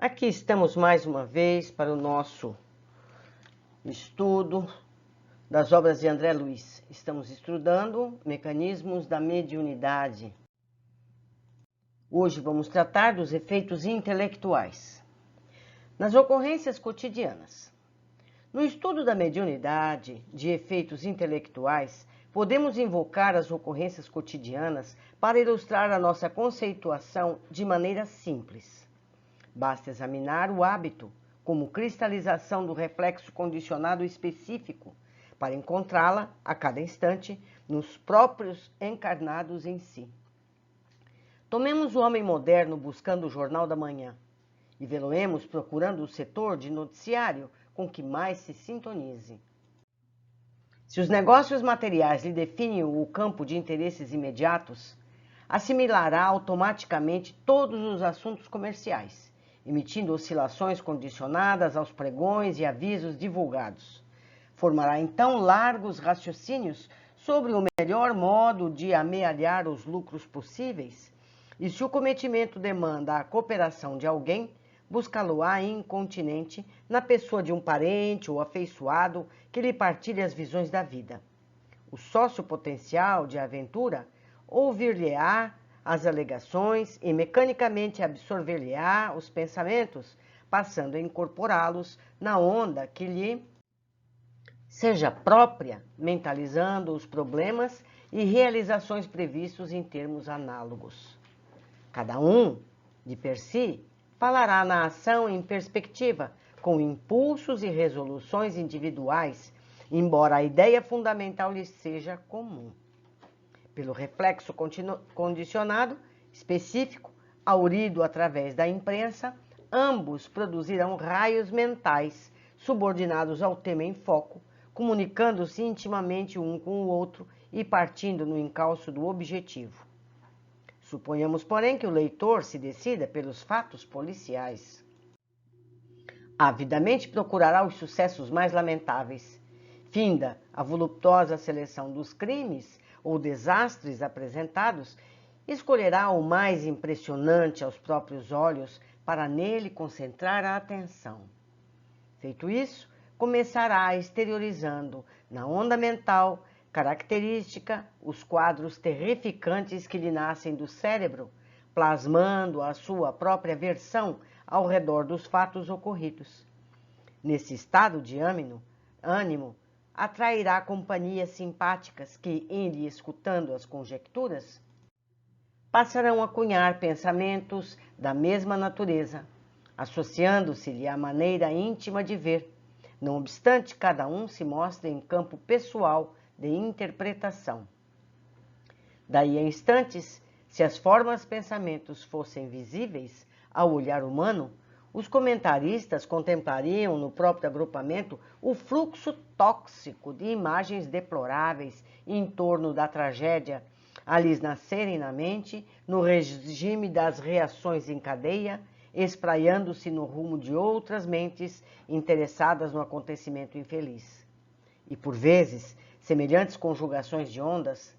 Aqui estamos mais uma vez para o nosso estudo das obras de André Luiz. Estamos estudando mecanismos da mediunidade. Hoje vamos tratar dos efeitos intelectuais. Nas ocorrências cotidianas. No estudo da mediunidade de efeitos intelectuais, podemos invocar as ocorrências cotidianas para ilustrar a nossa conceituação de maneira simples. Basta examinar o hábito como cristalização do reflexo condicionado específico para encontrá-la, a cada instante, nos próprios encarnados em si. Tomemos o homem moderno buscando o Jornal da Manhã e vê-lo-emos procurando o setor de noticiário com que mais se sintonize. Se os negócios materiais lhe definem o campo de interesses imediatos, assimilará automaticamente todos os assuntos comerciais, emitindo oscilações condicionadas aos pregões e avisos divulgados. Formará então largos raciocínios sobre o melhor modo de amealhar os lucros possíveis, e se o cometimento demanda a cooperação de alguém, buscá-lo-á incontinente na pessoa de um parente ou afeiçoado que lhe partilhe as visões da vida. O sócio potencial de aventura ouvir-lhe-á as alegações e mecanicamente absorver-lhe-á os pensamentos, passando a incorporá-los na onda que lhe seja própria, mentalizando os problemas e realizações previstos em termos análogos. Cada um, de per si, falará na ação em perspectiva, com impulsos e resoluções individuais, embora a ideia fundamental lhe seja comum. Pelo reflexo condicionado, específico, aurido através da imprensa, ambos produzirão raios mentais subordinados ao tema em foco, comunicando-se intimamente um com o outro e partindo no encalço do objetivo. Suponhamos, porém, que o leitor se decida pelos fatos policiais. Avidamente procurará os sucessos mais lamentáveis. Finda a voluptuosa seleção dos crimes ou desastres apresentados, escolherá o mais impressionante aos próprios olhos para nele concentrar a atenção. Feito isso, começará exteriorizando na onda mental característica os quadros terrificantes que lhe nascem do cérebro, plasmando a sua própria versão ao redor dos fatos ocorridos. Nesse estado de ânimo, atrairá companhias simpáticas que, em lhe escutando as conjecturas, passarão a cunhar pensamentos da mesma natureza, associando-se-lhe à maneira íntima de ver, não obstante cada um se mostre em campo pessoal de interpretação. Daí a instantes, se as formas pensamentos fossem visíveis ao olhar humano, os comentaristas contemplariam no próprio agrupamento o fluxo tóxico de imagens deploráveis em torno da tragédia, a lhes nascerem na mente, no regime das reações em cadeia, espraiando-se no rumo de outras mentes interessadas no acontecimento infeliz. E, por vezes, semelhantes conjugações de ondas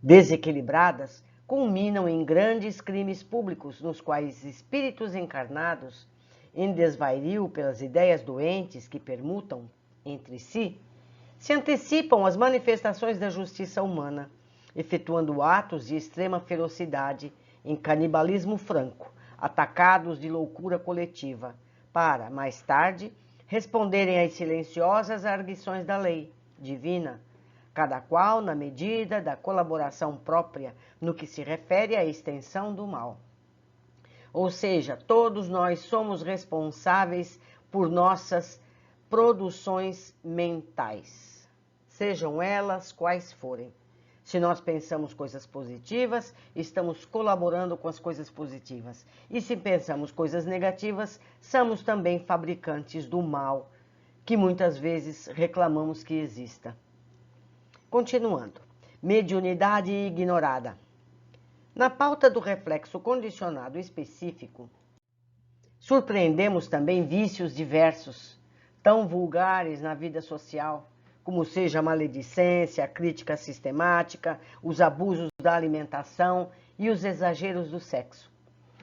desequilibradas culminam em grandes crimes públicos nos quais espíritos encarnados, em desvario pelas ideias doentes que permutam entre si, se antecipam às manifestações da justiça humana, efetuando atos de extrema ferocidade em canibalismo franco, atacados de loucura coletiva, para, mais tarde, responderem às silenciosas arguições da lei divina, cada qual na medida da colaboração própria no que se refere à extensão do mal. Ou seja, todos nós somos responsáveis por nossas produções mentais, sejam elas quais forem. Se nós pensamos coisas positivas, estamos colaborando com as coisas positivas. E se pensamos coisas negativas, somos também fabricantes do mal, que muitas vezes reclamamos que exista. Continuando. Mediunidade ignorada. Na pauta do reflexo condicionado específico, surpreendemos também vícios diversos, tão vulgares na vida social, como seja a maledicência, a crítica sistemática, os abusos da alimentação e os exageros do sexo.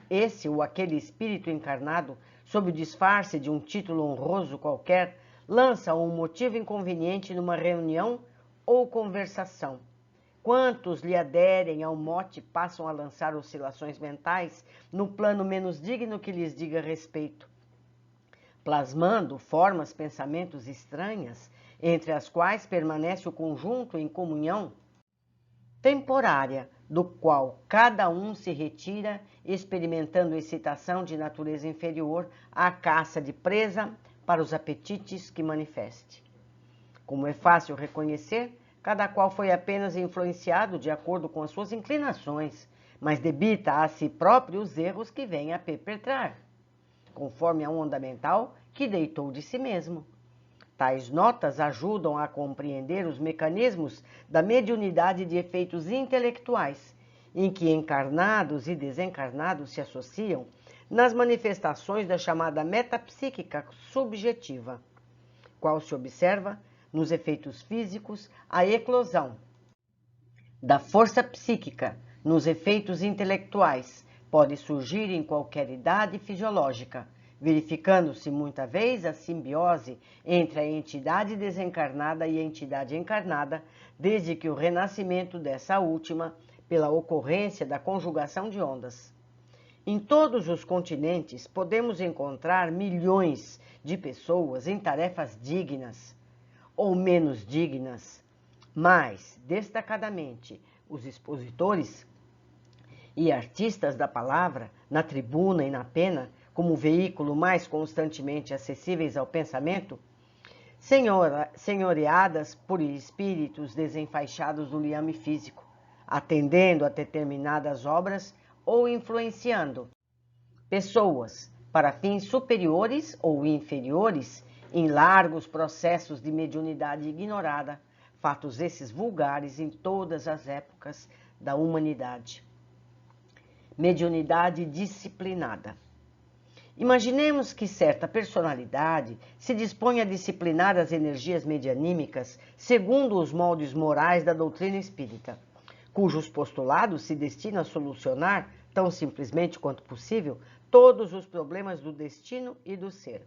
esse ou aquele espírito encarnado, sob o disfarce de um título honroso qualquer, lança um motivo inconveniente numa reunião ou conversação. Quantos lhe aderem ao mote passam a lançar oscilações mentais no plano menos digno que lhes diga respeito, plasmando formas, pensamentos estranhas, entre as quais permanece o conjunto em comunhão temporária, do qual cada um se retira, experimentando excitação de natureza inferior à caça de presa para os apetites que manifeste. Como é fácil reconhecer, cada qual foi apenas influenciado de acordo com as suas inclinações, mas debita a si próprio os erros que vem a perpetrar, conforme a onda mental que deitou de si mesmo. Tais notas ajudam a compreender os mecanismos da mediunidade de efeitos intelectuais, em que encarnados e desencarnados se associam nas manifestações da chamada metapsíquica subjetiva, qual se observa nos efeitos físicos a eclosão da força psíquica nos efeitos intelectuais pode surgir em qualquer idade fisiológica, verificando-se muita vez a simbiose entre a entidade desencarnada e a entidade encarnada, desde que o renascimento dessa última, pela ocorrência da conjugação de ondas. Em todos os continentes podemos encontrar milhões de pessoas em tarefas dignas ou menos dignas, mas, destacadamente, os expositores e artistas da palavra, na tribuna e na pena, como veículo mais constantemente acessíveis ao pensamento, senhoreadas por espíritos desenfaixados do liame físico, atendendo a determinadas obras ou influenciando pessoas para fins superiores ou inferiores em largos processos de mediunidade ignorada, fatos esses vulgares em todas as épocas da humanidade. Mediunidade disciplinada. Imaginemos que certa personalidade se dispõe a disciplinar as energias medianímicas segundo os moldes morais da doutrina espírita, cujos postulados se destinam a solucionar, tão simplesmente quanto possível, todos os problemas do destino e do ser.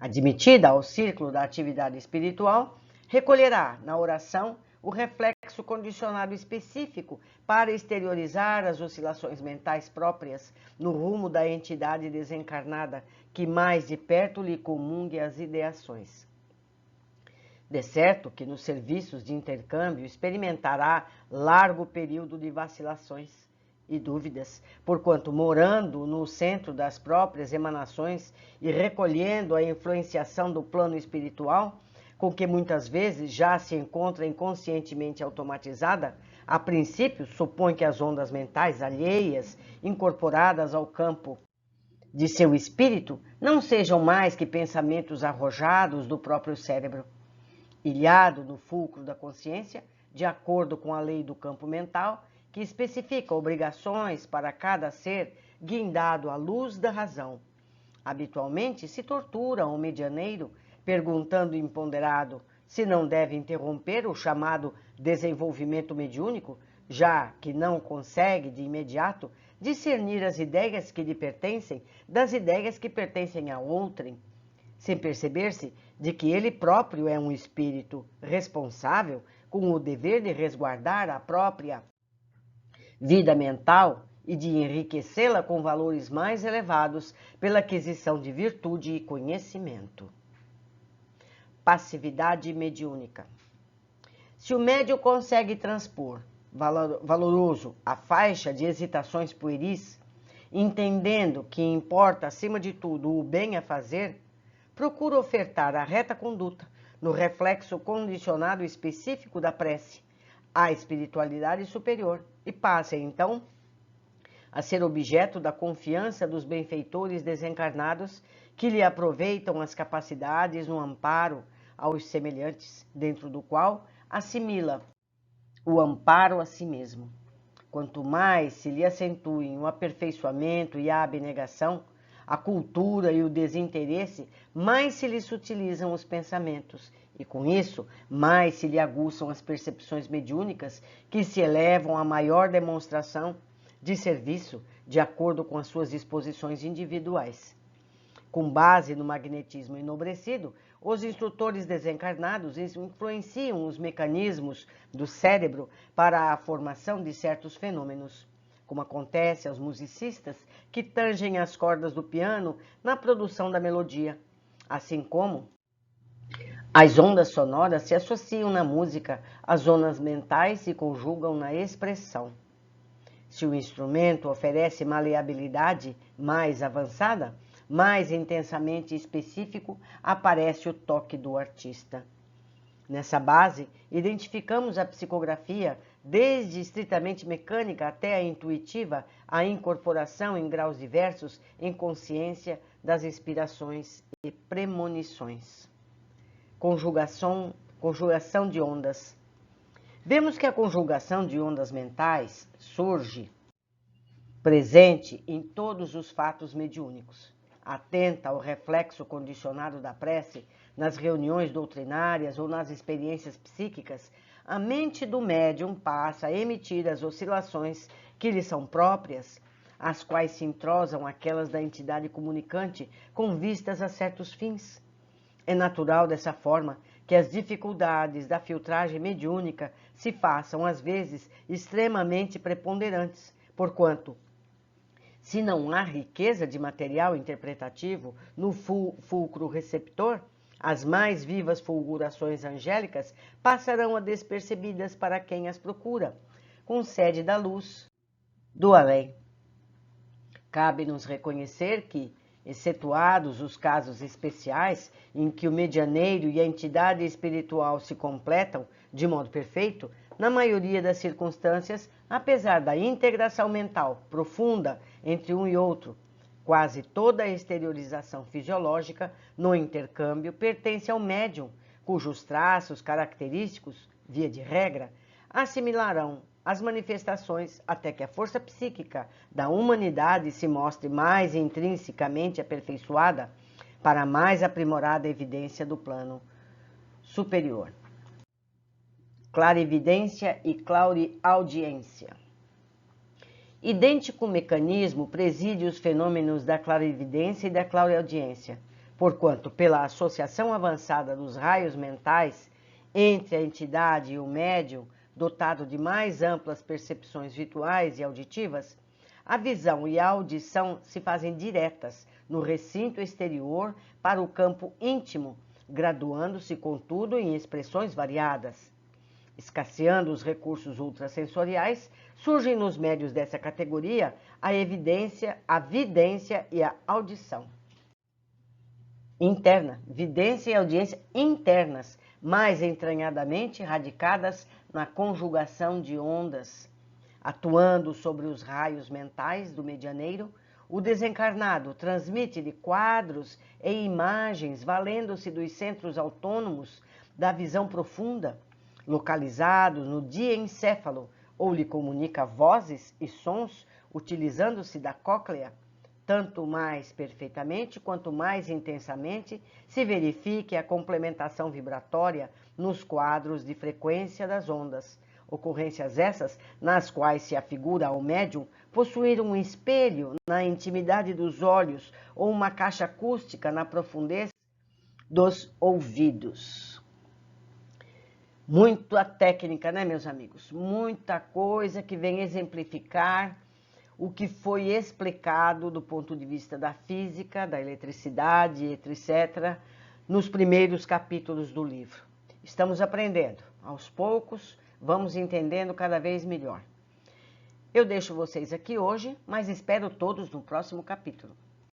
Admitida ao círculo da atividade espiritual, recolherá na oração o reflexo condicionado específico para exteriorizar as oscilações mentais próprias no rumo da entidade desencarnada que mais de perto lhe comungue as ideações. De certo que nos serviços de intercâmbio experimentará largo período de vacilações e dúvidas, porquanto morando no centro das próprias emanações e recolhendo a influenciação do plano espiritual, com que muitas vezes já se encontra inconscientemente automatizada, a princípio supõe que as ondas mentais alheias, incorporadas ao campo de seu espírito, não sejam mais que pensamentos arrojados do próprio cérebro, ilhado no fulcro da consciência, de acordo com a lei do campo mental, que especifica obrigações para cada ser guindado à luz da razão. Habitualmente se tortura o medianeiro, perguntando imponderado se não deve interromper o chamado desenvolvimento mediúnico, já que não consegue de imediato discernir as ideias que lhe pertencem das ideias que pertencem a outrem, sem perceber-se de que ele próprio é um espírito responsável com o dever de resguardar a própria vida mental e de enriquecê-la com valores mais elevados pela aquisição de virtude e conhecimento. Passividade mediúnica. Se o médium consegue transpor valoroso a faixa de hesitações pueris, entendendo que importa acima de tudo o bem a fazer, procura ofertar a reta conduta no reflexo condicionado específico da prece, à espiritualidade superior, e passa então a ser objeto da confiança dos benfeitores desencarnados que lhe aproveitam as capacidades no amparo aos semelhantes, dentro do qual assimila o amparo a si mesmo. Quanto mais se lhe acentuem o aperfeiçoamento e a abnegação, a cultura e o desinteresse, mais se lhe sutilizam os pensamentos, e com isso, mais se lhe aguçam as percepções mediúnicas que se elevam à maior demonstração de serviço de acordo com as suas disposições individuais. Com base no magnetismo enobrecido, os instrutores desencarnados influenciam os mecanismos do cérebro para a formação de certos fenômenos, como acontece aos musicistas que tangem as cordas do piano na produção da melodia, assim como as ondas sonoras se associam na música às zonas mentais e se conjugam na expressão. Se o instrumento oferece maleabilidade mais avançada, mais intensamente específico aparece o toque do artista. Nessa base, identificamos a psicografia, desde estritamente mecânica até a intuitiva, a incorporação em graus diversos em consciência das inspirações e premonições. Conjugação de ondas. Vemos que a conjugação de ondas mentais surge presente em todos os fatos mediúnicos. Atenta ao reflexo condicionado da prece, nas reuniões doutrinárias ou nas experiências psíquicas, a mente do médium passa a emitir as oscilações que lhe são próprias, as quais se entrosam aquelas da entidade comunicante com vistas a certos fins. É natural dessa forma que as dificuldades da filtragem mediúnica se façam, às vezes, extremamente preponderantes, porquanto, se não há riqueza de material interpretativo no fulcro receptor, as mais vivas fulgurações angélicas passarão a despercebidas para quem as procura, com sede da luz do além. Cabe-nos reconhecer que, excetuados os casos especiais em que o medianeiro e a entidade espiritual se completam de modo perfeito, na maioria das circunstâncias, apesar da integração mental profunda entre um e outro, quase toda a exteriorização fisiológica no intercâmbio pertence ao médium, cujos traços característicos, via de regra, assimilarão as manifestações até que a força psíquica da humanidade se mostre mais intrinsecamente aperfeiçoada para a mais aprimorada evidência do plano superior. Clarividência e clareaudiência. Idêntico mecanismo preside os fenômenos da clarividência e da clareaudiência, porquanto, pela associação avançada dos raios mentais entre a entidade e o médium, dotado de mais amplas percepções visuais e auditivas, a visão e a audição se fazem diretas no recinto exterior para o campo íntimo, graduando-se, contudo, em expressões variadas. Escasseando os recursos ultrassensoriais, surgem nos médios dessa categoria a evidência, a vidência e a audição interna, vidência e audiência internas, mais entranhadamente radicadas na conjugação de ondas. Atuando sobre os raios mentais do medianeiro, o desencarnado transmite-lhe quadros e imagens, valendo-se dos centros autônomos da visão profunda, localizados no diencéfalo, ou lhe comunica vozes e sons, utilizando-se da cóclea, tanto mais perfeitamente quanto mais intensamente se verifique a complementação vibratória nos quadros de frequência das ondas, ocorrências essas nas quais se afigura ao médium possuir um espelho na intimidade dos olhos ou uma caixa acústica na profundeza dos ouvidos. Muita técnica, né, meus amigos? Muita coisa que vem exemplificar o que foi explicado do ponto de vista da física, da eletricidade, etc., nos primeiros capítulos do livro. Estamos aprendendo. Aos poucos, vamos entendendo cada vez melhor. Eu deixo vocês aqui hoje, mas espero todos no próximo capítulo.